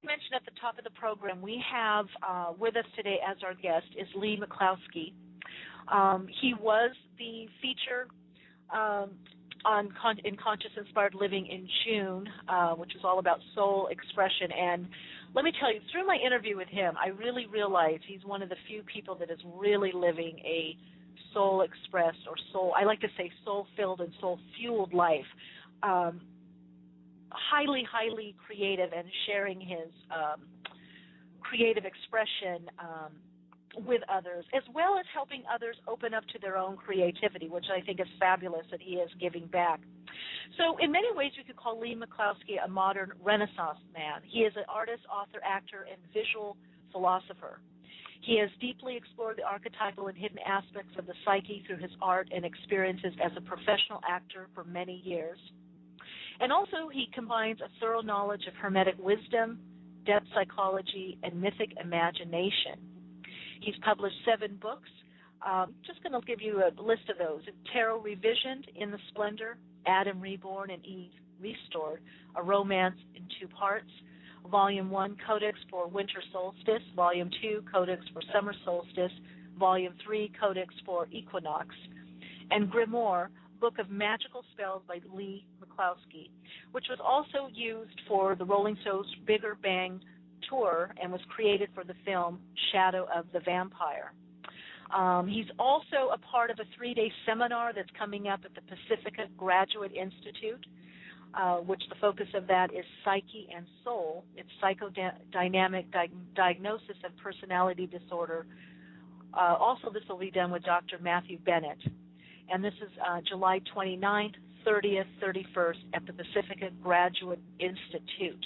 mentioned at the top of the program, we have with us today as our guest is Lee Melowski. He was the feature in Conscious Inspired Living in June, which was all about soul expression. And let me tell you, through my interview with him, I really realized he's one of the few people that is really living a soul-expressed or I like to say soul-filled and soul-fueled life. Highly, highly creative and sharing his creative expression with others, as well as helping others open up to their own creativity, which I think is fabulous that he is giving back. So in many ways, you could call Lee Melowski a modern Renaissance man. He is an artist, author, actor, and visual philosopher. He has deeply explored the archetypal and hidden aspects of the psyche through his art and experiences as a professional actor for many years. And also, he combines a thorough knowledge of Hermetic wisdom, depth psychology, and mythic imagination. He's published 7 books. Just going to give you a list of those. Tarot Revisioned, In the Splendor, Adam Reborn and Eve Restored, A Romance in 2 Parts, Volume 1, Codex for Winter Solstice, Volume 2, Codex for Summer Solstice, Volume 3, Codex for Equinox, and Grimoire, Book of Magical Spells by Lee Melowski, which was also used for the Rolling Stones' Bigger Bang tour and was created for the film Shadow of the Vampire. He's also a part of a 3-day seminar that's coming up at the Pacifica Graduate Institute, which the focus of that is Psyche and Soul. It's psychodynamic diagnosis of personality disorder. Also, this will be done with Dr. Matthew Bennett. And this is July 29th, 30th, 31st at the Pacifica Graduate Institute.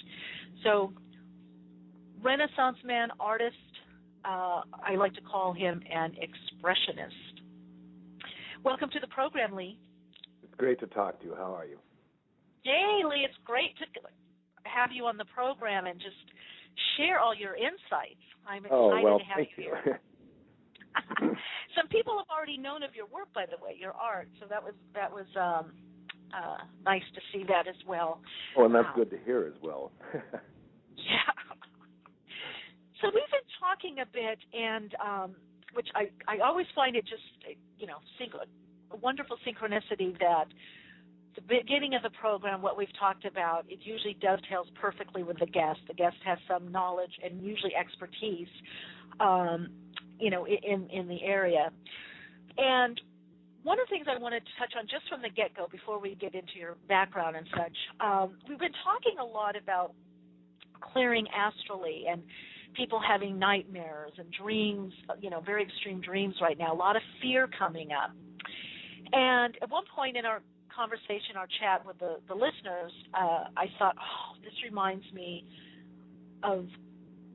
So, Renaissance man, artist, I like to call him an expressionist. Welcome to the program, Lee. It's great to talk to you. How are you? Hey, Lee, it's great to have you on the program and just share all your insights. I'm excited to have you here. Some people have already known of your work, by the way, your art. So that was nice to see that as well. Oh, and that's good to hear as well. Yeah. So we've been talking a bit, and which I always find it just a wonderful synchronicity that the beginning of the program, what we've talked about, it usually dovetails perfectly with the guest. The guest has some knowledge and usually expertise. In the area. And one of the things I wanted to touch on just from the get-go before we get into your background and such, we've been talking a lot about clearing astrally and people having nightmares and dreams, very extreme dreams right now, a lot of fear coming up. And at one point in our conversation, our chat with the listeners, I thought, this reminds me of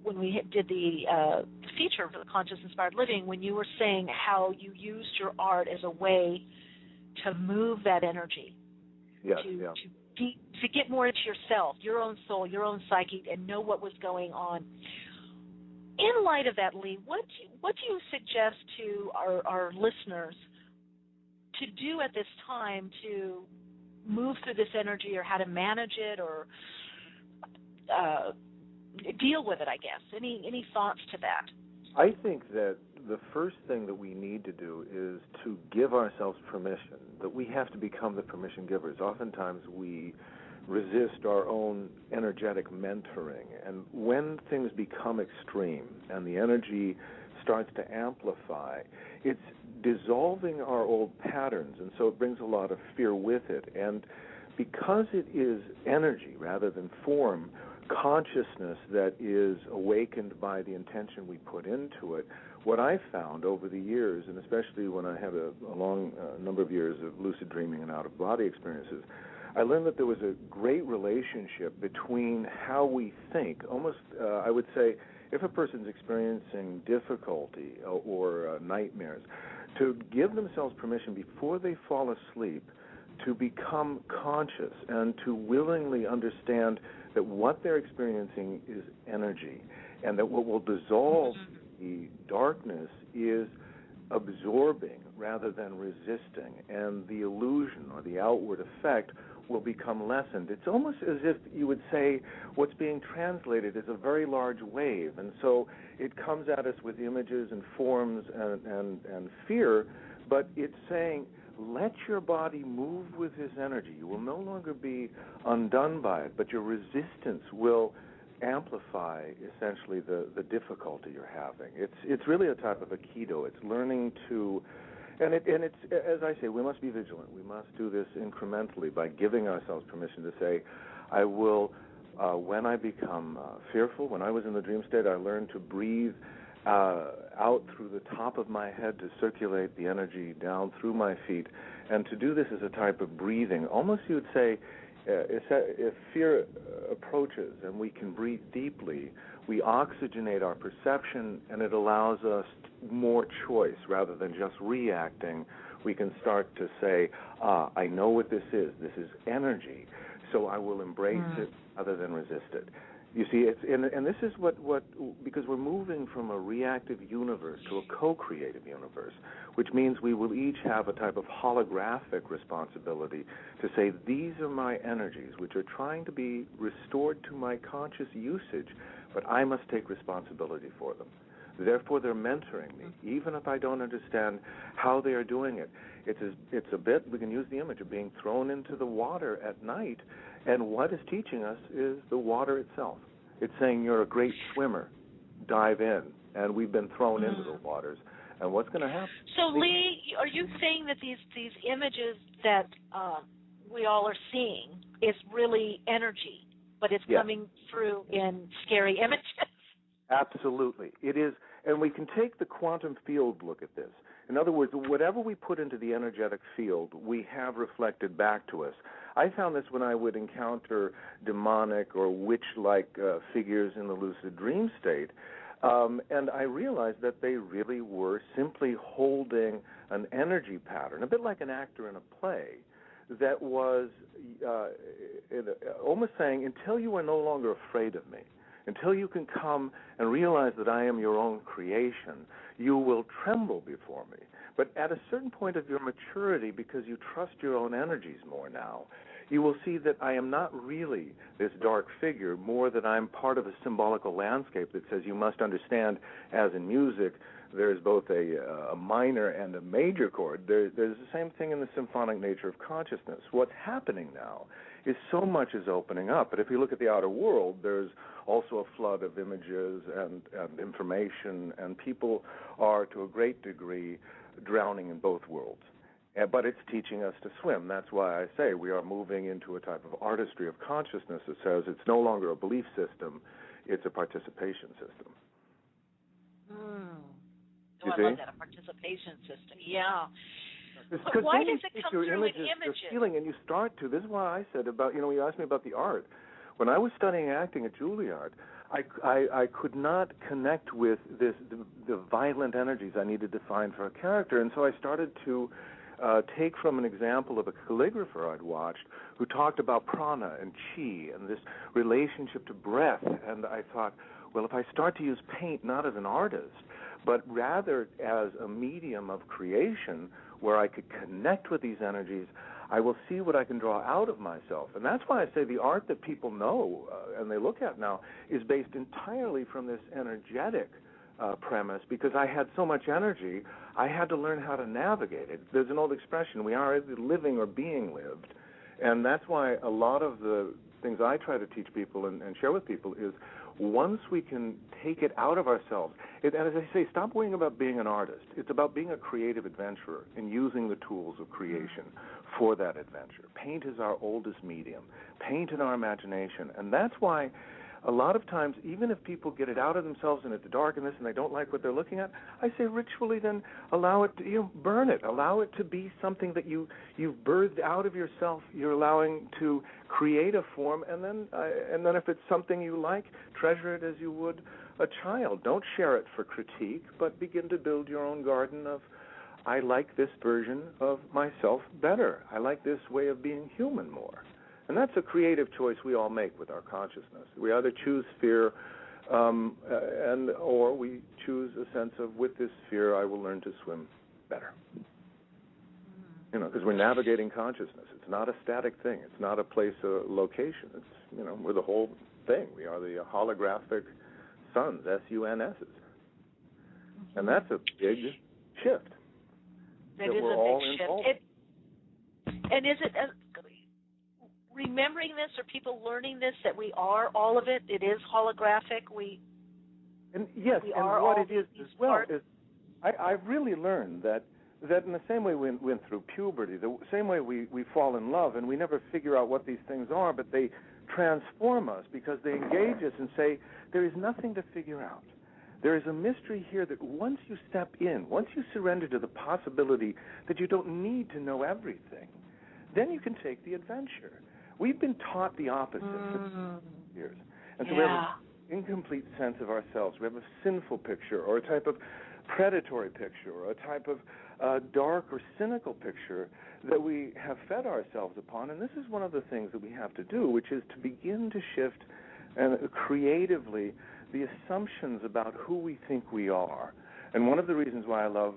when we did the feature for the Conscious Inspired Living, when you were saying how you used your art as a way to move that energy, to get more into yourself, your own soul, your own psyche, and know what was going on. In light of that, Lee, what do you suggest to our listeners to do at this time to move through this energy, or how to manage it, or deal with it, I guess? Any thoughts to that? I think that the first thing that we need to do is to give ourselves permission, that we have to become the permission givers. Oftentimes we resist our own energetic mentoring, and when things become extreme and the energy starts to amplify, it's dissolving our old patterns, and so it brings a lot of fear with it. And because it is energy rather than form, consciousness that is awakened by the intention we put into it, what I found over the years, and especially when I had a long number of years of lucid dreaming and out-of-body experiences, I learned that there was a great relationship between how we think. Almost, I would say, if a person's experiencing difficulty or nightmares, to give themselves permission before they fall asleep to become conscious and to willingly understand that what they're experiencing is energy, and that what will dissolve the darkness is absorbing rather than resisting, and the illusion or the outward effect will become lessened. It's almost as if you would say what's being translated is a very large wave, and so it comes at us with images and forms and fear, but it's saying, let your body move with his energy. You will no longer be undone by it, but your resistance will amplify essentially the difficulty you're having. It's really a type of Aikido. It's learning to, and it's as I say, we must be vigilant. We must do this incrementally by giving ourselves permission to say, I will, when I become fearful, when I was in the dream state, I learned to breathe out through the top of my head to circulate the energy down through my feet. And to do this as a type of breathing, almost you would say, if fear approaches and we can breathe deeply, we oxygenate our perception and it allows us more choice rather than just reacting. We can start to say, I know what this is. This is energy, so I will embrace it rather than resist it. You see, and this is what because we're moving from a reactive universe to a co-creative universe, which means we will each have a type of holographic responsibility to say, these are my energies, which are trying to be restored to my conscious usage, but I must take responsibility for them. Therefore, they're mentoring me, even if I don't understand how they are doing it. It's a bit, we can use the image of being thrown into the water at night, and what it's teaching us is the water itself. It's saying you're a great swimmer, dive in, and we've been thrown into the waters, and what's going to happen? So, Lee, are you saying that these images that we all are seeing is really energy, but it's coming through in scary images? Absolutely. It is, and we can take the quantum field look at this. In other words, whatever we put into the energetic field, we have reflected back to us. I found this when I would encounter demonic or witch-like figures in the lucid dream state, and I realized that they really were simply holding an energy pattern, a bit like an actor in a play, that was almost saying, until you are no longer afraid of me, until you can come and realize that I am your own creation, you will tremble before me. But at a certain point of your maturity, because you trust your own energies more now, you will see that I am not really this dark figure, more that I'm part of a symbolical landscape that says you must understand, as in music, there's both a minor and a major chord. There's the same thing in the symphonic nature of consciousness. What's happening now is so much is opening up. But if you look at the outer world, there's also a flood of images and information, and people are, to a great degree, drowning in both worlds. But it's teaching us to swim. That's why I say we are moving into a type of artistry of consciousness that says it's no longer a belief system, it's a participation system. I love that, a participation system. Yeah. But why does it come through in images? Feeling, and you start to. This is why I said about, you asked me about the art. When I was studying acting at Juilliard, I could not connect with the violent energies I needed to find for a character, and so I started to take from an example of a calligrapher I'd watched who talked about prana and chi and this relationship to breath, and I thought, well, if I start to use paint not as an artist, but rather as a medium of creation where I could connect with these energies, I will see what I can draw out of myself. And that's why I say the art that people know and they look at now is based entirely from this energetic premise, because I had so much energy, I had to learn how to navigate it. There's an old expression, we are either living or being lived. And that's why a lot of the things I try to teach people and share with people is once we can take it out of ourselves, and as I say, stop worrying about being an artist. It's about being a creative adventurer and using the tools of creation for that adventure. Paint is our oldest medium. Paint in our imagination. And that's why a lot of times, even if people get it out of themselves and it's dark and this and they don't like what they're looking at, I say ritually then allow it to, burn it. Allow it to be something that you've birthed out of yourself. You're allowing to create a form, and then if it's something you like, treasure it as you would a child. Don't share it for critique, but begin to build your own garden of, I like this version of myself better. I like this way of being human more. And that's a creative choice we all make with our consciousness. We either choose fear or we choose a sense of, with this fear, I will learn to swim better. because we're navigating consciousness. It's not a static thing. It's not a place, a location. It's, we're the whole thing. We are the holographic suns, SUNSs. And that's a big shift. It is a big shift. And is it remembering this, or people learning this, that we are all of it? It is holographic. What it is as well is I've really learned that in the same way we went through puberty, the same way we fall in love and we never figure out what these things are, but they transform us because they engage us and say, there is nothing to figure out. There is a mystery here that once you step in, once you surrender to the possibility that you don't need to know everything, then you can take the adventure. We've been taught the opposite for years. And so we have an incomplete sense of ourselves. We have a sinful picture, or a type of predatory picture, or a type of dark or cynical picture that we have fed ourselves upon. And this is one of the things that we have to do, which is to begin to shift creatively the assumptions about who we think we are. And one of the reasons why I love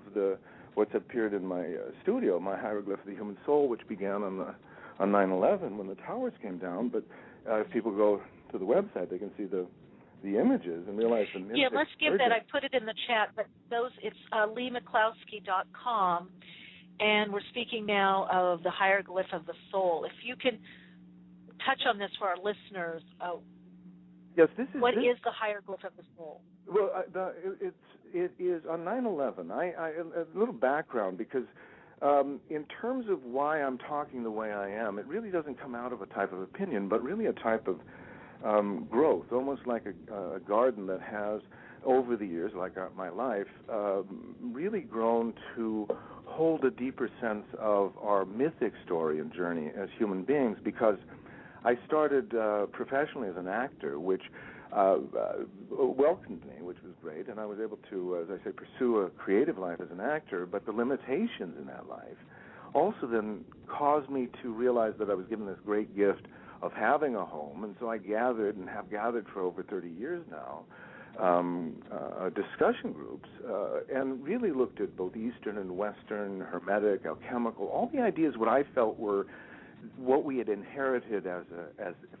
what's appeared in my studio, my hieroglyph of the human soul, which began on 9/11 when the towers came down. But if people go to the website, they can see the images and realize the mystic. Yeah, let's give that. I put it in the chat, but it's LeeMcCloskey.com, and we're speaking now of the hieroglyph of the soul. If you can touch on this for our listeners. Yes, What is the hieroglyph of the soul? Well, it is on 9/11. A little background, because in terms of why I'm talking the way I am, it really doesn't come out of a type of opinion, but really a type of growth, almost like a garden that has, over the years, like my life, really grown to hold a deeper sense of our mythic story and journey as human beings, because I started professionally as an actor, which welcomed me, which was great, and I was able to, as I say, pursue a creative life as an actor, but the limitations in that life also then caused me to realize that I was given this great gift of having a home, and so I gathered, and have gathered for over 30 years now, discussion groups, and really looked at both Eastern and Western, Hermetic, alchemical, all the ideas what I felt were what we had inherited as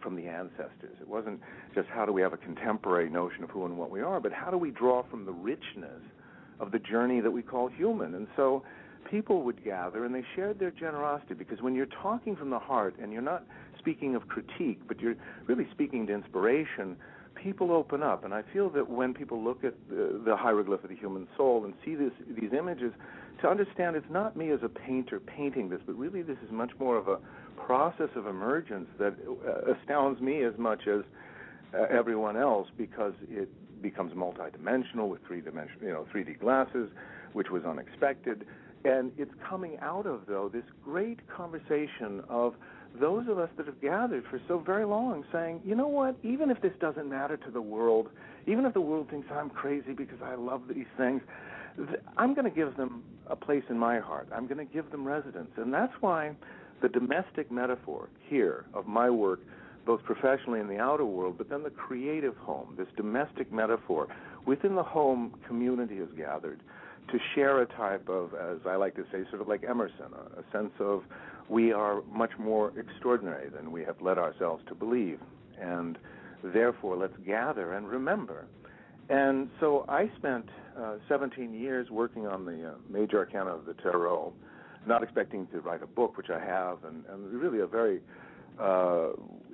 from the ancestors. It wasn't just how do we have a contemporary notion of who and what we are, but how do we draw from the richness of the journey that we call human. And so people would gather, and they shared their generosity, because when you're talking from the heart and you're not speaking of critique, but you're really speaking to inspiration, people open up. And I feel that when people look at the hieroglyph of the human soul and see these images, to understand it's not me as a painter painting this, but really this is much more of a process of emergence that astounds me as much as everyone else, because it becomes multidimensional with 3D glasses, which was unexpected. And it's coming out of, though, this great conversation of those of us that have gathered for so very long saying, you know what, even if this doesn't matter to the world, even if the world thinks I'm crazy because I love these things, I'm going to give them a place in my heart. I'm going to give them residence. And that's why the domestic metaphor here of my work, both professionally in the outer world, but then the creative home, this domestic metaphor within the home community is gathered to share a type of, as I like to say, sort of like Emerson, a sense of we are much more extraordinary than we have led ourselves to believe. And therefore, let's gather and remember. And so I spent 17 years working on the major arcana of the tarot, not expecting to write a book, which I have, and really a very,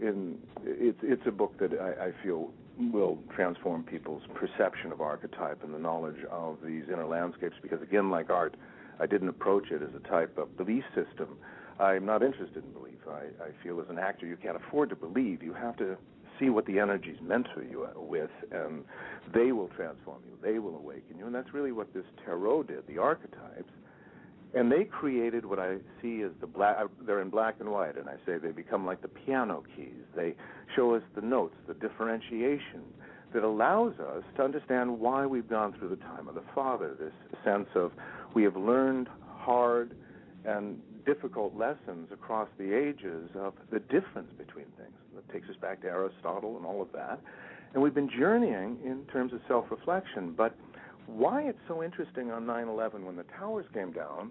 it's a book that I feel will transform people's perception of archetype and the knowledge of these inner landscapes, because again, like art, I didn't approach it as a type of belief system. I'm not interested in belief. I feel as an actor you can't afford to believe. You have to see what the energies mentor you with, and they will transform you. They will awaken you, and that's really what this tarot did, the archetypes. And they created what I see as they're in black and white, and I say they become like the piano keys. They show us the notes, the differentiation that allows us to understand why we've gone through the time of the Father, this sense of we have learned hard and difficult lessons across the ages of the difference between things. That takes us back to Aristotle and all of that. And we've been journeying in terms of self-reflection. But why it's so interesting on 9/11 when the towers came down,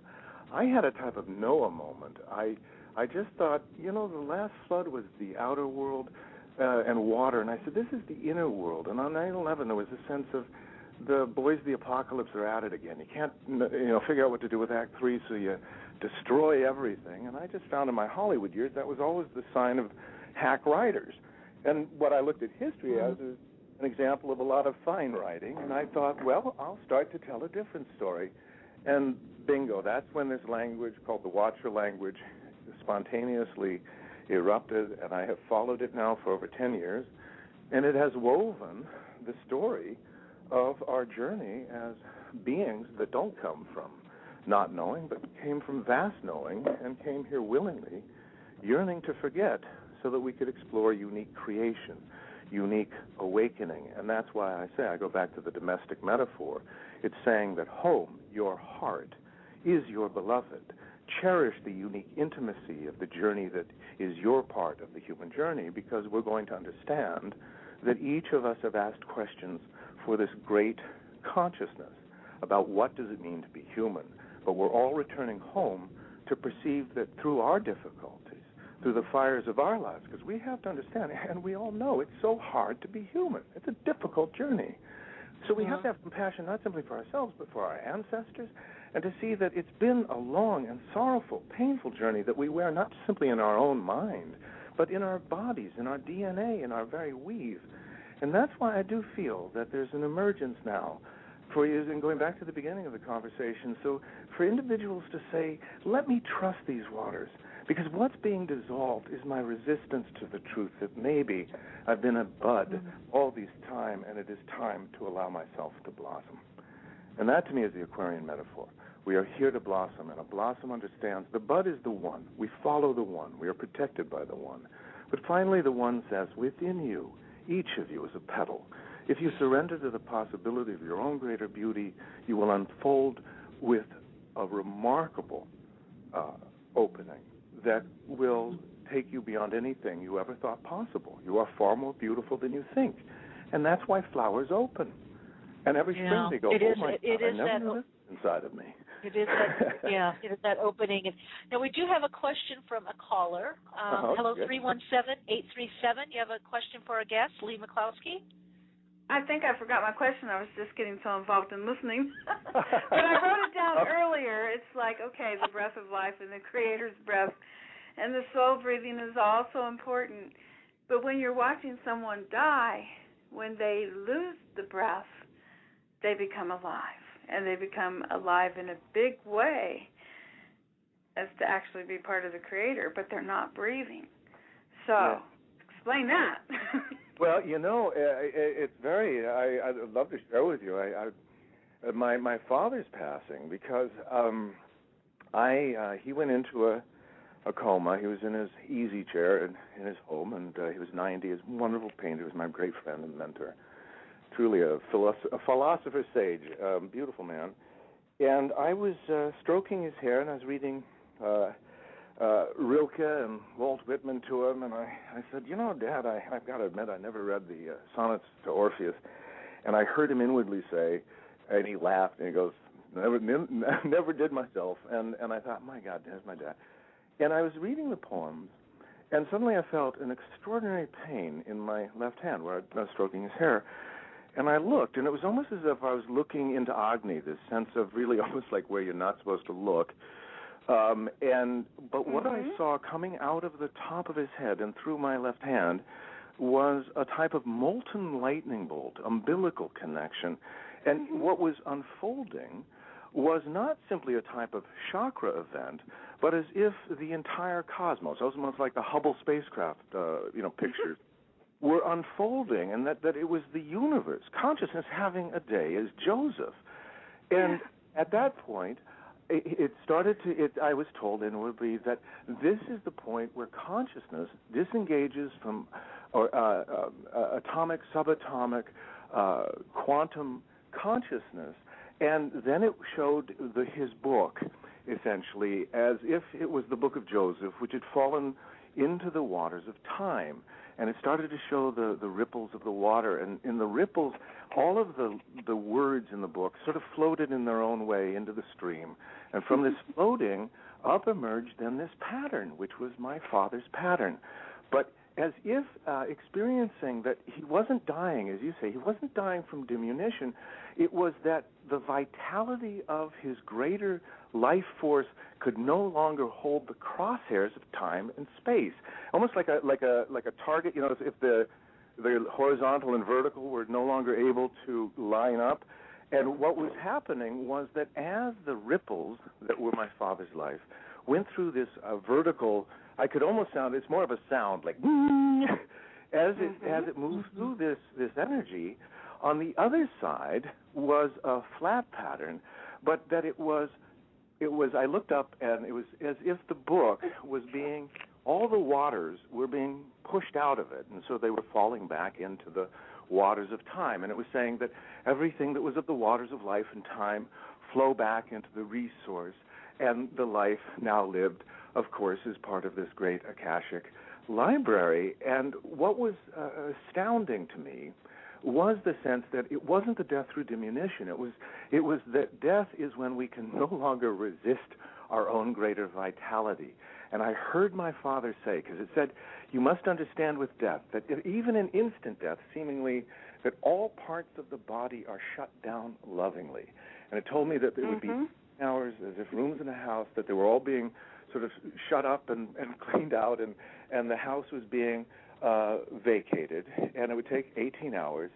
I had a type of Noah moment. I just thought, the last flood was the outer world and water, and I said, this is the inner world. And on 9/11, there was a sense of the boys of the apocalypse are at it again. You can't, figure out what to do with Act 3, so you destroy everything. And I just found in my Hollywood years that was always the sign of hack writers. And what I looked at history as is an example of a lot of fine writing, and I thought, well, I'll start to tell a different story. And bingo, that's when this language called the Watcher language spontaneously erupted, and I have followed it now for over 10 years, and it has woven the story of our journey as beings that don't come from not knowing, but came from vast knowing and came here willingly, yearning to forget so that we could explore unique creation, unique awakening. And that's why I say, I go back to the domestic metaphor. It's saying that home, your heart, is your beloved. Cherish the unique intimacy of the journey that is your part of the human journey, because we're going to understand that each of us have asked questions for this great consciousness about what does it mean to be human. But we're all returning home to perceive that through our difficulties, through the fires of our lives, because we have to understand, and we all know, it's so hard to be human. It's a difficult journey. So we have to have compassion not simply for ourselves, but for our ancestors, and to see that it's been a long and sorrowful, painful journey that we wear not simply in our own mind, but in our bodies, in our DNA, in our very weave. And that's why I do feel that there's an emergence now for you, and going back to the beginning of the conversation, so for individuals to say, let me trust these waters, because what's being dissolved is my resistance to the truth that maybe I've been a bud all this time, and it is time to allow myself to blossom. And that, to me, is the Aquarian metaphor. We are here to blossom, and a blossom understands the bud is the one. We follow the one. We are protected by the one. But finally, the one says, within you, each of you is a petal. If you surrender to the possibility of your own greater beauty, you will unfold with a remarkable opening that will take you beyond anything you ever thought possible. You are far more beautiful than you think. And that's why flowers open. And every spring they go, I never knew this inside of me. It is that, it is that opening. And now we do have a question from a caller. Hello, 317-837. You have a question for our guest, Lee Melowski? I think I forgot my question. I was just getting so involved in listening. But I wrote it down earlier. It's like, okay, the breath of life and the Creator's breath and the soul breathing is also important. But when you're watching someone die, when they lose the breath, they become alive. And they become alive in a big way as to actually be part of the Creator, but they're not breathing. So explain that. Well, it's very, I'd love to share with you. My father's passing because he went into a coma. He was in his easy chair in his home, and he was 90. He was a wonderful painter. He was my great friend and mentor. Truly a philosopher sage, beautiful man. And I was stroking his hair, and I was reading Rilke and Walt Whitman to him, and I said, Dad, I've got to admit, I never read the sonnets to Orpheus. And I heard him inwardly say, and he laughed, and he goes, never did myself. And I thought, my God, there's my dad. And I was reading the poems, and suddenly I felt an extraordinary pain in my left hand where I was stroking his hair. And I looked, and it was almost as if I was looking into Agni, this sense of really almost like where you're not supposed to look. But what I saw coming out of the top of his head and through my left hand was a type of molten lightning bolt, umbilical connection. And what was unfolding was not simply a type of chakra event, but as if the entire cosmos, almost like the Hubble spacecraft, pictures, were unfolding, and that it was the universe, consciousness having a day as Joseph. And at that point, I was told inwardly that this is the point where consciousness disengages from atomic, subatomic, quantum consciousness. And then it showed his book, essentially, as if it was the book of Joseph, which had fallen into the waters of time. And it started to show the ripples of the water. And in the ripples, all of the words in the book sort of floated in their own way into the stream. And from this floating, up emerged then this pattern, which was my father's pattern. But as if experiencing that he wasn't dying, as you say, he wasn't dying from diminution. It was that the vitality of his greater life force could no longer hold the crosshairs of time and space, almost like a target. You know, if the horizontal and vertical were no longer able to line up. And what was happening was that as the ripples that were my father's life went through this vertical, I could almost sound, it's more of a sound, like, as it moves through this energy, on the other side was a flat pattern, but that it was, I looked up and it was as if the book was being, all the waters were being pushed out of it, and so they were falling back into the waters of time. And it was saying that everything that was of the waters of life and time flow back into the resource, and the life now lived, of course, is part of this great Akashic library. And what was astounding to me was the sense that it wasn't the death through diminution. It was that death is when we can no longer resist our own greater vitality. And I heard my father say, because it said, you must understand with death that even in instant death, seemingly, that all parts of the body are shut down lovingly. And it told me that there would be hours, as if rooms in a house, that they were all being sort of shut up and cleaned out, and the house was being vacated, and it would take 18 hours.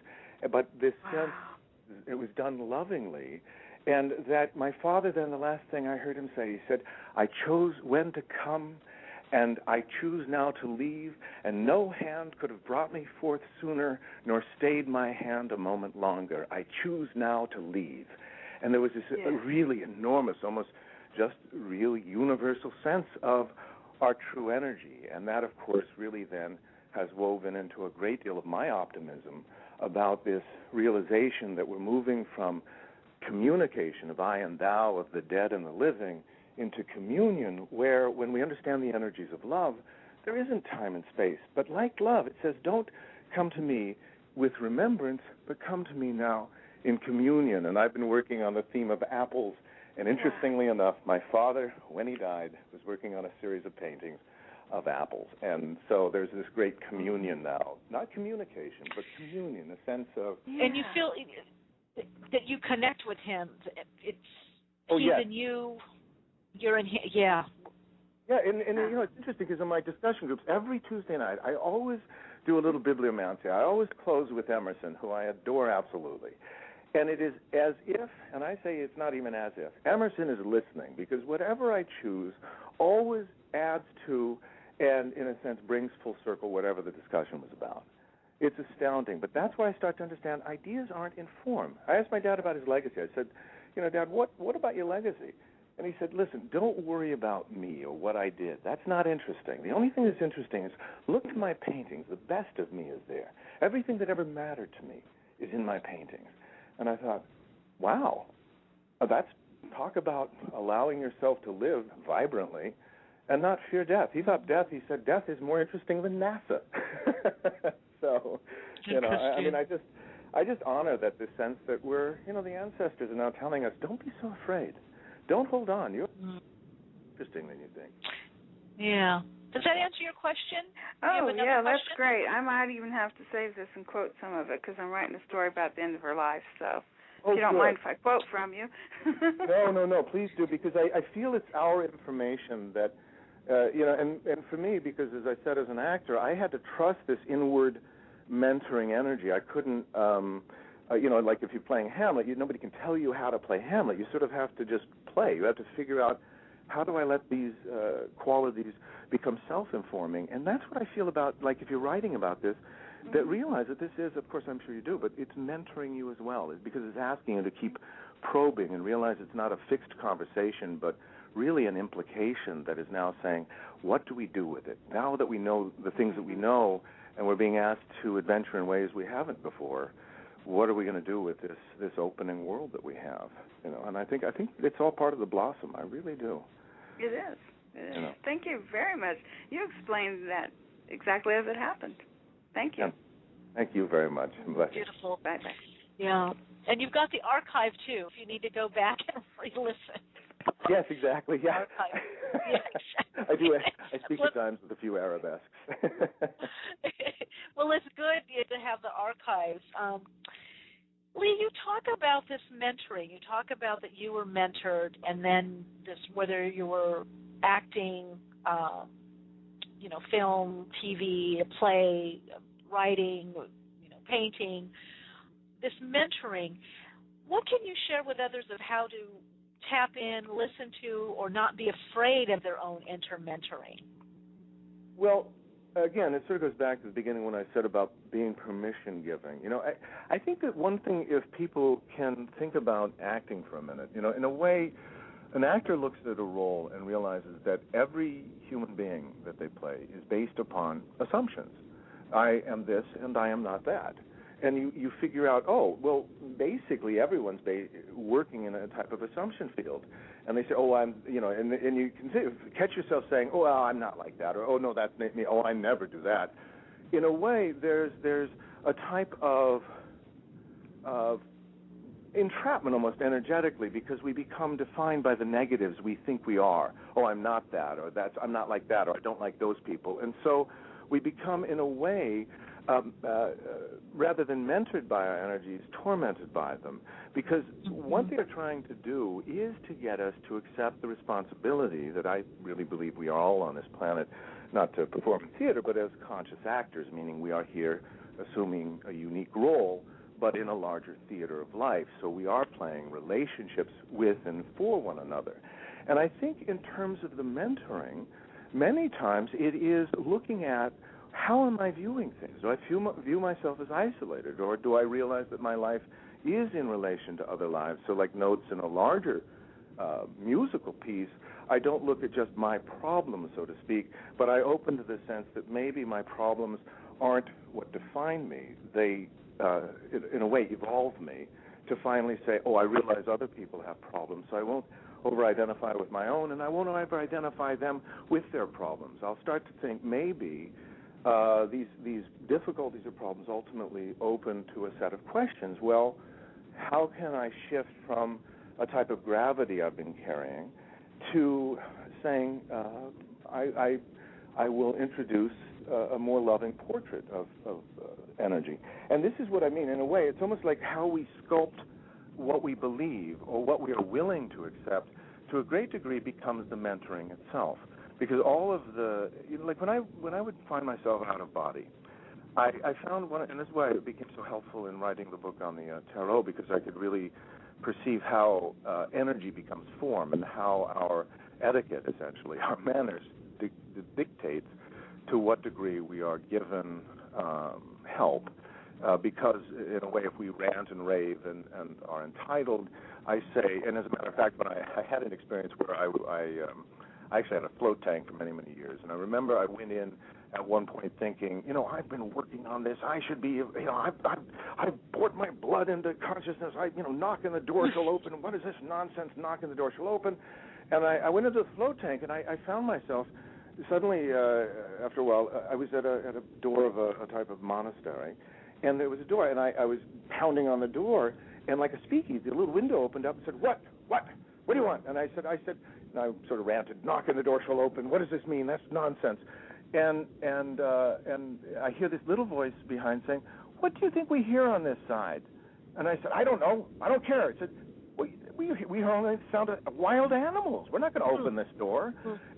But this sense, it was done lovingly. And that my father then, the last thing I heard him say, he said, I chose when to come, and I choose now to leave, and no hand could have brought me forth sooner, nor stayed my hand a moment longer. I choose now to leave. And there was this really enormous, almost just real universal sense of our true energy. And that, of course, really then has woven into a great deal of my optimism about this realization that we're moving from communication of I and thou, of the dead and the living, into communion, where when we understand the energies of love, there isn't time and space. But like love, it says, don't come to me with remembrance, but come to me now in communion. And I've been working on the theme of apples, and interestingly enough, my father, when he died, was working on a series of paintings of apples. And so there's this great communion now. Not communication, but communion, a sense of... And you feel that you connect with him. It's he's in you, you're in him. Yeah, and you know, it's interesting because in my discussion groups, every Tuesday night, I always do a little bibliomancy. I always close with Emerson, who I adore absolutely. And it is as if, and I say it's not even as if, Emerson is listening, because whatever I choose always adds to and, in a sense, brings full circle whatever the discussion was about. It's astounding, but that's why I start to understand ideas aren't in form. I asked my dad about his legacy. I said, you know, Dad, what about your legacy? And he said, listen, don't worry about me or what I did. That's not interesting. The only thing that's interesting is look to my paintings. The best of me is there. Everything that ever mattered to me is in my paintings. And I thought, wow, that's talk about allowing yourself to live vibrantly and not fear death. He thought death, he said, death is more interesting than NASA. So, you know, I mean, I just honor that this sense that we're, you know, the ancestors are now telling us, don't be so afraid. Don't hold on. You're more interesting than you think. Yeah. Does that answer your question? Oh, yeah, that's great. I might even have to save this and quote some of it because I'm writing a story about the end of her life. So if you don't mind if I quote from you. No, please do, because I feel it's our information that, you know, and for me, because as I said, as an actor, I had to trust this inward mentoring energy. I couldn't, you know, like if you're playing Hamlet, nobody can tell you how to play Hamlet. You sort of have to just play. You have to figure out, how do I let these qualities become self-informing? And that's what I feel about, like, if you're writing about this, that realize that this is, of course, I'm sure you do, but it's mentoring you as well, because it's asking you to keep probing and realize it's not a fixed conversation, but really an implication that is now saying, what do we do with it? Now that we know the things that we know and we're being asked to adventure in ways we haven't before, what are we going to do with this opening world that we have? You know, and I think it's all part of the blossom. I really do. It is. You know. Thank you very much. You explained that exactly as it happened. Thank you. Yeah. Thank you very much. Bless you. Beautiful. Bye-bye. Yeah. And you've got the archive, too, if you need to go back and re-listen. Yes, exactly. Yeah. Archive. Yeah, exactly. I do. I speak at times with a few arabesques. Well, it's good to have the archives. Lee, you talk about this mentoring. You talk about that you were mentored, and then this, whether you were acting, film, TV, play, writing, painting, this mentoring. What can you share with others of how to tap in, listen to, or not be afraid of their own inter-mentoring? Well, again, it sort of goes back to the beginning when I said about being permission-giving. I think that one thing, if people can think about acting for a minute, in a way, an actor looks at a role and realizes that every human being that they play is based upon assumptions. I am this and I am not that. And you figure out, basically everyone's working in a type of assumption field. And they say, I'm, and you can catch yourself saying, I'm not like that, or, no, that's not me, I never do that. In a way, there's a type of entrapment almost energetically, because we become defined by the negatives we think we are. I'm not that, or I'm not like that, or I don't like those people. And so we become, in a way, rather than mentored by our energies, tormented by them. Because what they're trying to do is to get us to accept the responsibility that I really believe we are all on this planet, not to perform in theater, but as conscious actors, meaning we are here assuming a unique role, but in a larger theater of life. So we are playing relationships with and for one another. And I think in terms of the mentoring, many times it is looking at, how am I viewing things? Do I view myself as isolated, or do I realize that my life is in relation to other lives? So like notes in a larger musical piece, I don't look at just my problems, so to speak, but I open to the sense that maybe my problems aren't what define me. They, in a way, evolve me to finally say, I realize other people have problems, so I won't over-identify with my own, and I won't over-identify them with their problems. I'll start to think maybe these difficulties or problems ultimately open to a set of questions. Well, how can I shift from a type of gravity I've been carrying to saying I will introduce a more loving portrait of energy? And this is what I mean. In a way, it's almost like how we sculpt what we believe or what we are willing to accept to a great degree becomes the mentoring itself. Because all of the, like when I would find myself out of body, I found one, and this is why it became so helpful in writing the book on the tarot, because I could really perceive how energy becomes form and how our etiquette, essentially, our manners dictates to what degree we are given help. Because in a way, if we rant and rave and are entitled, I say, and as a matter of fact, when I had an experience where I actually had a float tank for many, many years. And I remember I went in at one point thinking, I've been working on this. I should be, I've poured my blood into consciousness. Knocking the door shall open. What is this nonsense? Knocking the door shall open. And I went into the float tank, and I found myself suddenly, after a while, I was at a door of a type of monastery. And there was a door, and I was pounding on the door, and like a speakeasy, a little window opened up and said, What do you want? And I said, and I sort of ranted, knocking the door shall open. What does this mean? That's nonsense. And I hear this little voice behind saying, what do you think we hear on this side? And I said, I don't know. I don't care. I said, we hear only the sound of wild animals. We're not going to open this door.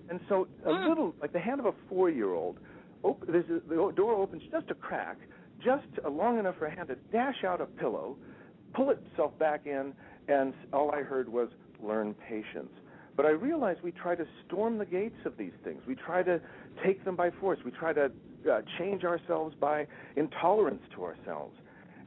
And so a little, like the hand of a 4-year-old, the door opens just a crack, just long enough for a hand to dash out a pillow, pull itself back in, and all I heard was, learn patience. But I realized we try to storm the gates of these things. We try to take them by force. We try to change ourselves by intolerance to ourselves.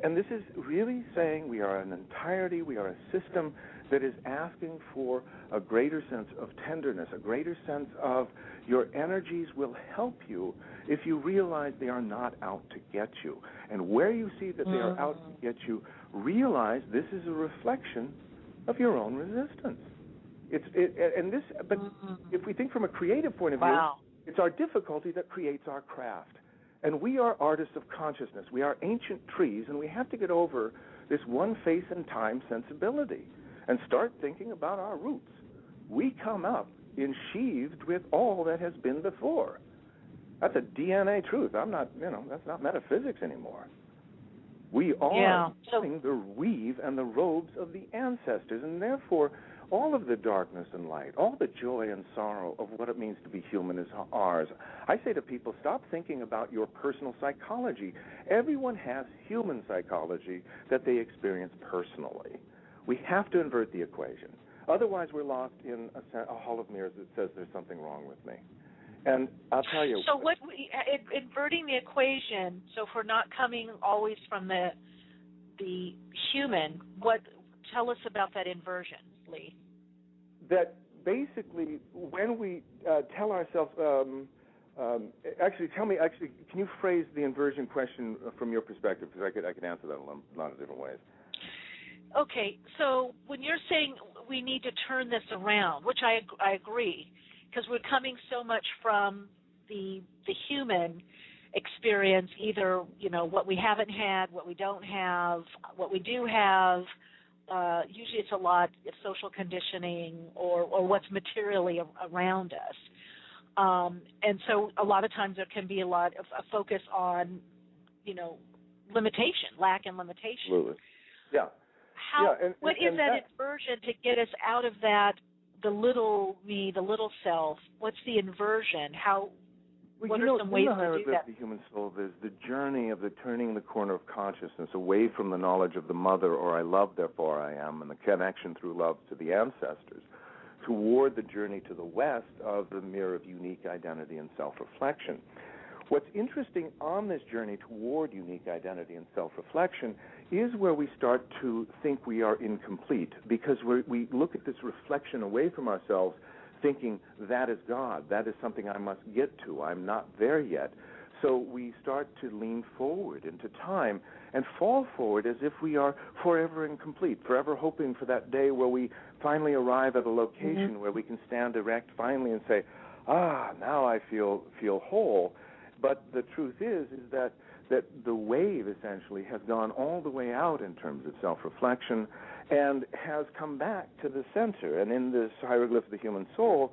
And this is really saying we are an entirety, we are a system that is asking for a greater sense of tenderness, a greater sense of your energies will help you if you realize they are not out to get you. And where you see that they are out to get you, realize this is a reflection of your own resistance. But if we think from a creative point of view, it's our difficulty that creates our craft. And we are artists of consciousness. We are ancient trees, and we have to get over this one face and time sensibility and start thinking about our roots. We come up ensheathed with all that has been before. That's a DNA truth. I'm not, that's not metaphysics anymore. We are wearing the weave and the robes of the ancestors, and therefore all of the darkness and light, all the joy and sorrow of what it means to be human is ours. I say to people, stop thinking about your personal psychology. Everyone has human psychology that they experience personally. We have to invert the equation. Otherwise, we're lost in a hall of mirrors that says there's something wrong with me. And I'll tell you. So inverting the equation, so if we're not coming always from the human, tell us about that inversion, Lee. That basically when we tell ourselves, can you phrase the inversion question from your perspective? Because I could answer that a lot of different ways. Okay, so when you're saying we need to turn this around, which I agree, because we're coming so much from the human experience, either what we haven't had, what we don't have, what we do have. Usually it's a lot of social conditioning or what's materially around us. And so a lot of times there can be a lot of a focus on, limitation, lack and limitation. Absolutely. Yeah. What is that inversion to get us out of that, the little me, the little self? What's the inversion? What are some ways to do that? In the hieroglyph of the human soul, there's the journey of the turning the corner of consciousness away from the knowledge of the mother, or I love, therefore I am, and the connection through love to the ancestors, toward the journey to the west of the mirror of unique identity and self-reflection. What's interesting on this journey toward unique identity and self-reflection is where we start to think we are incomplete, because we look at this reflection away from ourselves thinking that is God, that is something I must get to, I'm not there yet. So we start to lean forward into time and fall forward as if we are forever incomplete, forever hoping for that day where we finally arrive at a location where we can stand erect finally and say, now I feel whole. But the truth is that the wave essentially has gone all the way out in terms of self-reflection and has come back to the center. And in this hieroglyph of the human soul,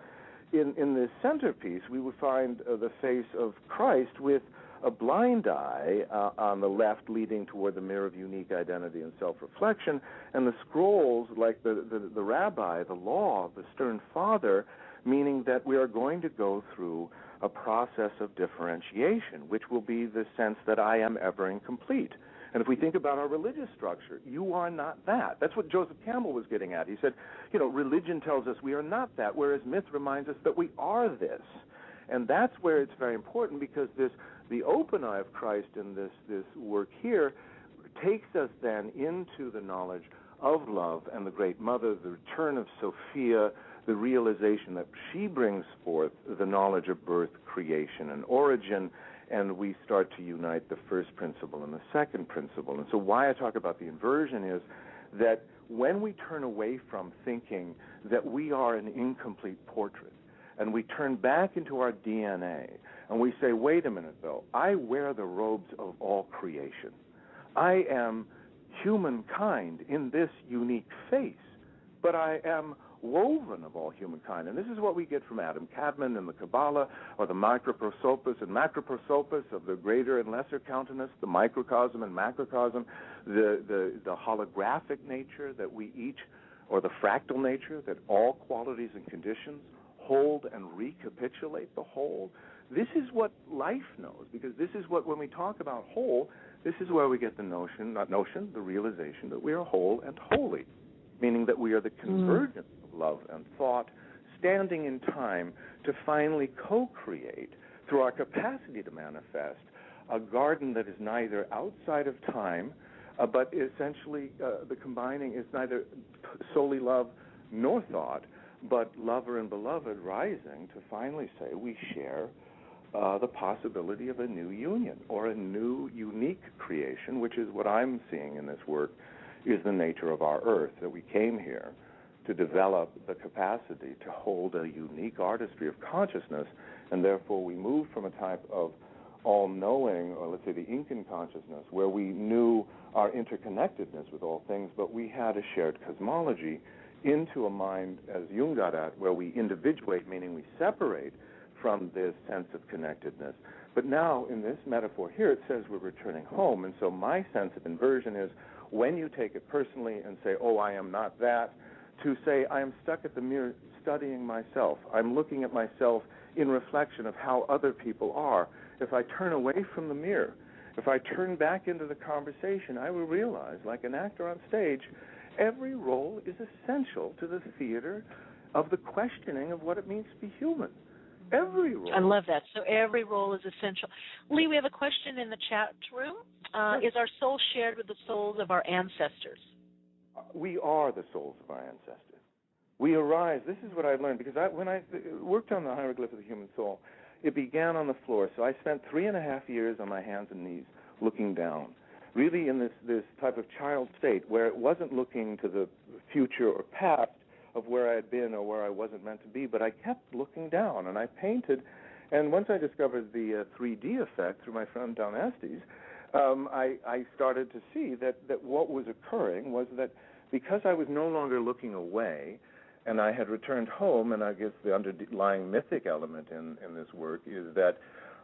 in this centerpiece, we would find the face of Christ with a blind eye on the left leading toward the mirror of unique identity and self-reflection, and the scrolls like the rabbi, the law, the stern father, meaning that we are going to go through a process of differentiation, which will be the sense that I am ever incomplete. And if we think about our religious structure, you are not that. That's what Joseph Campbell was getting at. He said, religion tells us we are not that, whereas myth reminds us that we are this. And that's where it's very important, because the open eye of Christ in this work here takes us then into the knowledge of love and the Great Mother, the return of Sophia, the realization that she brings forth the knowledge of birth, creation, and origin, and we start to unite the first principle and the second principle. And so why I talk about the inversion is that when we turn away from thinking that we are an incomplete portrait, and we turn back into our DNA, and we say, wait a minute, though, I wear the robes of all creation. I am humankind in this unique face, but I am woven of all humankind. And this is what we get from Adam Kadmon in the Kabbalah, or the microprosopis and macroprosopis of the greater and lesser countenance, the microcosm and macrocosm, the holographic nature that we each, or the fractal nature, that all qualities and conditions hold and recapitulate the whole. This is what life knows, because this is what, when we talk about whole, this is where we get the the realization that we are whole and holy, meaning that we are the convergence of love and thought, standing in time to finally co-create, through our capacity to manifest, a garden that is neither outside of time, but essentially the combining is neither solely love nor thought, but lover and beloved rising to finally say we share the possibility of a new union, or a new unique creation, which is what I'm seeing in this work, is the nature of our earth, that we came here to develop the capacity to hold a unique artistry of consciousness, and therefore we move from a type of all-knowing, or let's say the Incan consciousness, where we knew our interconnectedness with all things, but we had a shared cosmology, into a mind, as Jung got at, where we individuate, meaning we separate from this sense of connectedness. But now, in this metaphor here, it says we're returning home, and so my sense of inversion is when you take it personally and say, oh, I am not that, to say, I am stuck at the mirror studying myself. I'm looking at myself in reflection of how other people are. If I turn away from the mirror, if I turn back into the conversation, I will realize, like an actor on stage, every role is essential to the theater of the questioning of what it means to be human. Every role. I love that. So every role is essential. Lee, we have a question in the chat room. Is our soul shared with the souls of our ancestors? We are the souls of our ancestors. We arise. This is what I learned, because when I worked on the hieroglyph of the human soul, it began on the floor. So I spent 3.5 years on my hands and knees looking down, really in this type of child state where it wasn't looking to the future or past of where I had been or where I wasn't meant to be, but I kept looking down, and I painted. And once I discovered the 3D effect through my friend Don Estes, I started to see that what was occurring was that because I was no longer looking away, and I had returned home, and I guess the underlying mythic element in this work is that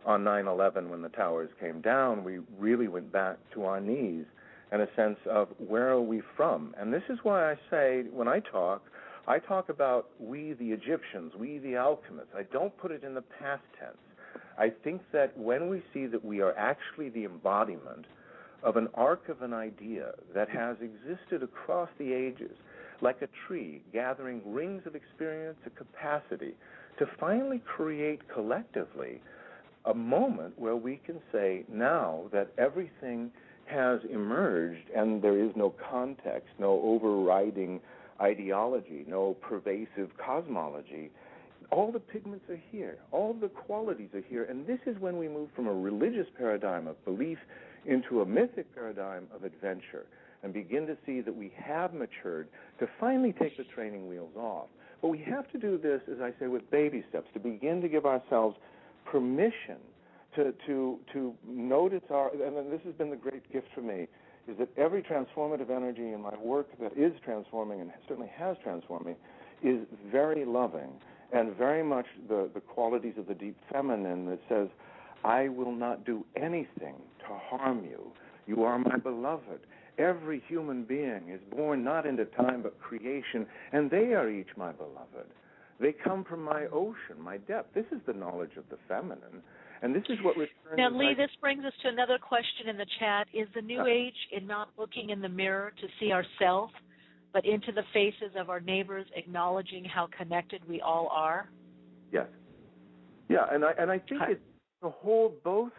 on 9/11, when the towers came down, we really went back to our knees and a sense of where are we from. And this is why I say, when I talk about we the Egyptians, we the alchemists. I don't put it in the past tense. I think that when we see that we are actually the embodiment of an arc of an idea that has existed across the ages, like a tree gathering rings of experience, a capacity to finally create collectively a moment where we can say now that everything has emerged and there is no context, no overriding ideology, no pervasive cosmology. All the pigments are here. All the qualities are here. And this is when we move from a religious paradigm of belief into a mythic paradigm of adventure and begin to see that we have matured to finally take the training wheels off. But we have to do this, as I say, with baby steps, to begin to give ourselves permission to notice and this has been the great gift for me, is that every transformative energy in my work that is transforming and certainly has transformed me is very loving and very much the qualities of the deep feminine that says, I will not do anything to harm you. You are my beloved. Every human being is born not into time but creation, and they are each my beloved. They come from my ocean, my depth. This is the knowledge of the feminine. And this is what returns. Now, Lee, this brings us to another question in the chat. Is the New Age in not looking in the mirror to see ourselves, but into the faces of our neighbors, acknowledging how connected we all are? Yes. Yeah, and I think it's to hold both.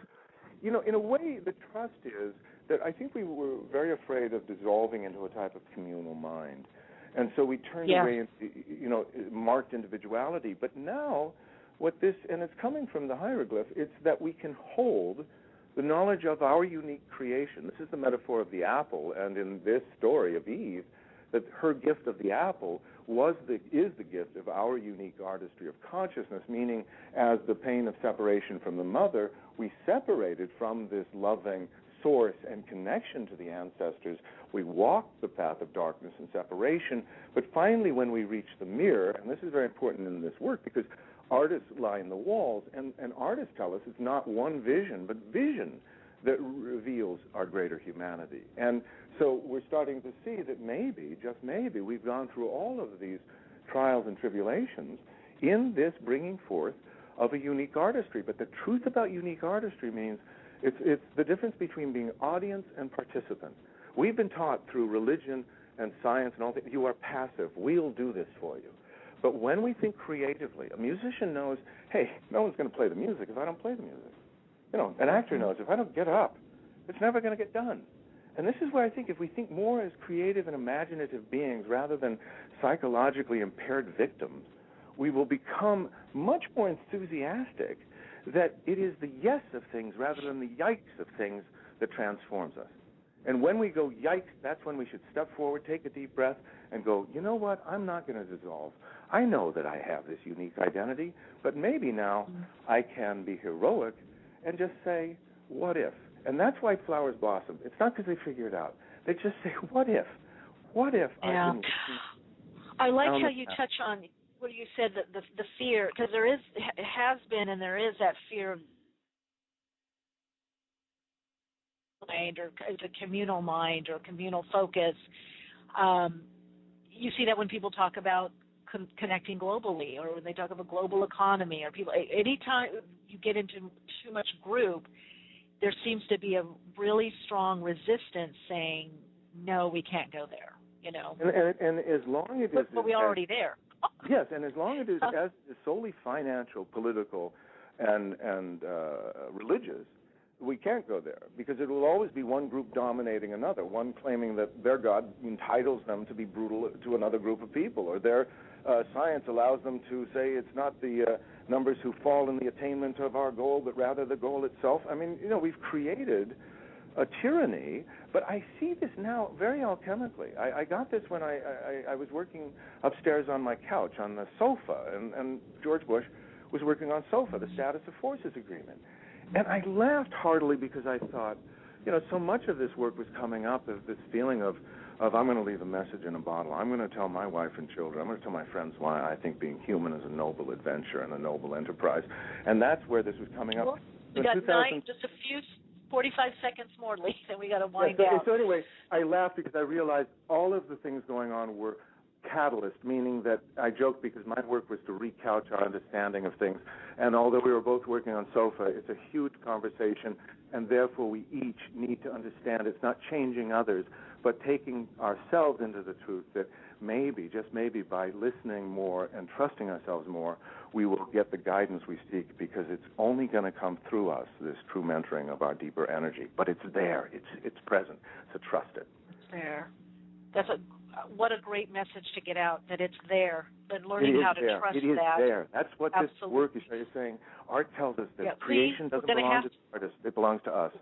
You know, in a way, the trust is that I think we were very afraid of dissolving into a type of communal mind. And so we turned away into, marked individuality. But now, and it's coming from the hieroglyph, it's that we can hold the knowledge of our unique creation. This is the metaphor of the apple, and in this story of Eve, that her gift of the apple is the gift of our unique artistry of consciousness, meaning as the pain of separation from the mother, we separated from this loving source and connection to the ancestors. We walked the path of darkness and separation, but finally when we reach the mirror, and this is very important in this work because artists line the walls, and artists tell us it's not one vision, but vision that reveals our greater humanity. And so we're starting to see that maybe, just maybe, we've gone through all of these trials and tribulations in this bringing forth of a unique artistry. But the truth about unique artistry means it's the difference between being audience and participant. We've been taught through religion and science and all that, you are passive. We'll do this for you. But when we think creatively, a musician knows, hey, no one's going to play the music if I don't play the music. An actor knows if I don't get up, it's never going to get done. And this is where I think if we think more as creative and imaginative beings rather than psychologically impaired victims, we will become much more enthusiastic that it is the yes of things rather than the yikes of things that transforms us. And when we go yikes, that's when we should step forward, take a deep breath, and go, you know what, I'm not going to dissolve. I know that I have this unique identity, but maybe now I can be heroic and just say, what if? And that's why flowers blossom. It's not because they figure it out. They just say, what if? What if I didn't? I like how you touch on what you said, that the fear, because there has been and there is that fear of mind or the communal mind or communal focus. You see that when people talk about connecting globally, or when they talk about global economy, or people. Anytime you get into too much group, there seems to be a really strong resistance saying, no, we can't go there. You know. And as long as it is, but we're already there. Yes, and as long as it is as solely financial, political, and religious, we can't go there, because it will always be one group dominating another, one claiming that their God entitles them to be brutal to another group of people, or their science allows them to say it's not the numbers who fall in the attainment of our goal, but rather the goal itself. I mean, we've created a tyranny, but I see this now very alchemically. I got this when I was working upstairs on my couch on the sofa, and George Bush was working on SOFA, the Status of Forces Agreement. And I laughed heartily because I thought, so much of this work was coming up of this feeling of I'm going to leave a message in a bottle. I'm going to tell my wife and children. I'm going to tell my friends why I think being human is a noble adventure and a noble enterprise. And that's where this was coming up. Well, we got just a few 45 seconds more, Lee, then we got to wind down. So anyway, I laughed because I realized all of the things going on were catalyst, meaning that I joked because my work was to recouch our understanding of things. And although we were both working on SOFA, it's a huge conversation, and therefore we each need to understand it's not changing others, but taking ourselves into the truth that maybe, just maybe, by listening more and trusting ourselves more, we will get the guidance we seek, because it's only going to come through us, this true mentoring of our deeper energy. But it's there. It's present. So trust it. It's there. What a great message to get out, that it's there, and learning how to trust that. It is there. That's what this work is saying. Art tells us that creation doesn't belong to the artist. It belongs to us.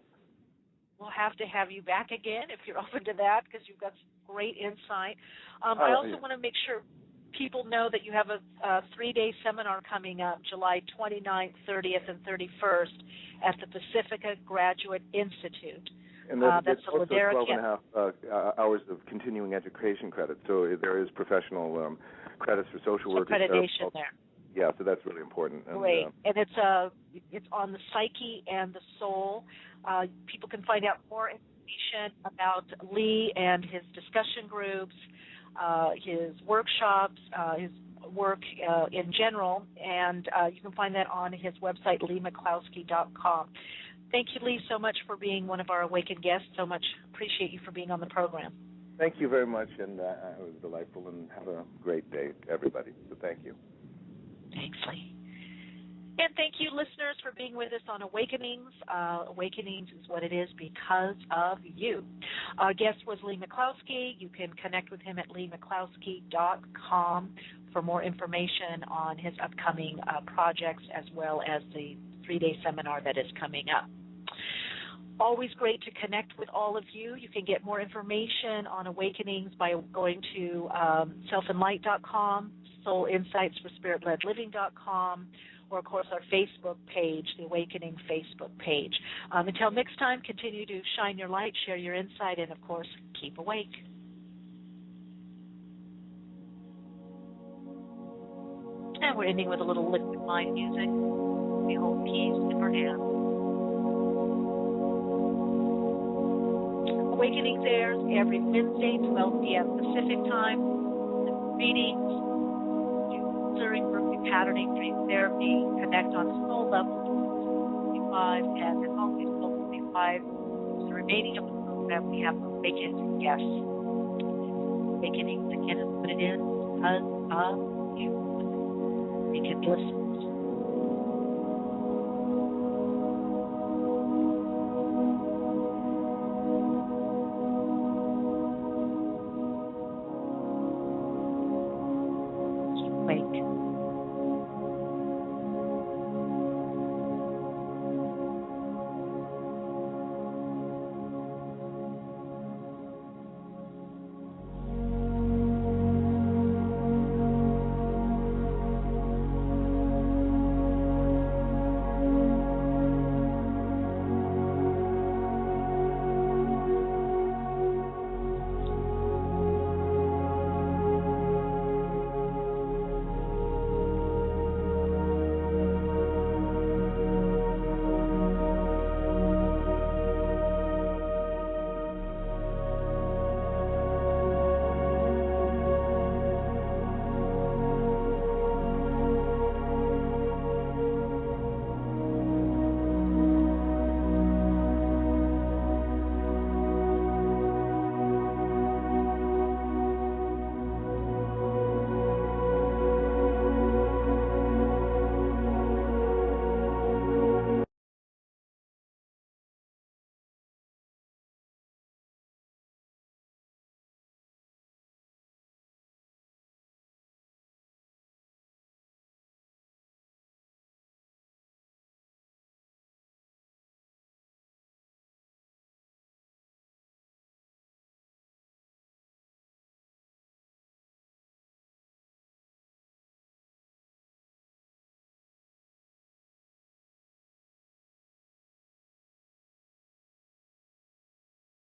We'll have to have you back again if you're open to that, because you've got great insight. I also want to make sure people know that you have a 3-day seminar coming up, July 29th, 30th, and 31st at the Pacifica Graduate Institute. And that's also 12.5 hours of continuing education credit. So there is professional credits for social workers. Accreditation there. Yeah, so that's really important. Great. And it's on the psyche and the soul. People can find out more information about Lee and his discussion groups, his workshops, his work in general, and you can find that on his website, leemcloskey.com. Thank you, Lee, so much for being one of our Awakened guests. So much appreciate you for being on the program. Thank you very much, and it was delightful, and have a great day, everybody. So thank you. Thanks, Lee. And thank you, listeners, for being with us on Awakenings. Awakenings is what it is because of you. Our guest was Lee Melowski. You can connect with him at leemcloskey.com for more information on his upcoming projects, as well as the 3-day seminar that is coming up. Always great to connect with all of you. You can get more information on Awakenings by going to selfandlight.com, soulinsightsforspiritled-living.com, or, of course, our Facebook page, the Awakening Facebook page. Until next time, continue to shine your light, share your insight, and, of course, keep awake. And we're ending with a little liquid mind music. We hold peace in our hands. Awakenings airs every Wednesday, 12 p.m. Pacific time. Readings, working patterning, dream therapy, connect on soul level 25, and as always, level 25. The remaining of the program, we have Awakened guests. Awakenings, again, is what it is because of you. You can listen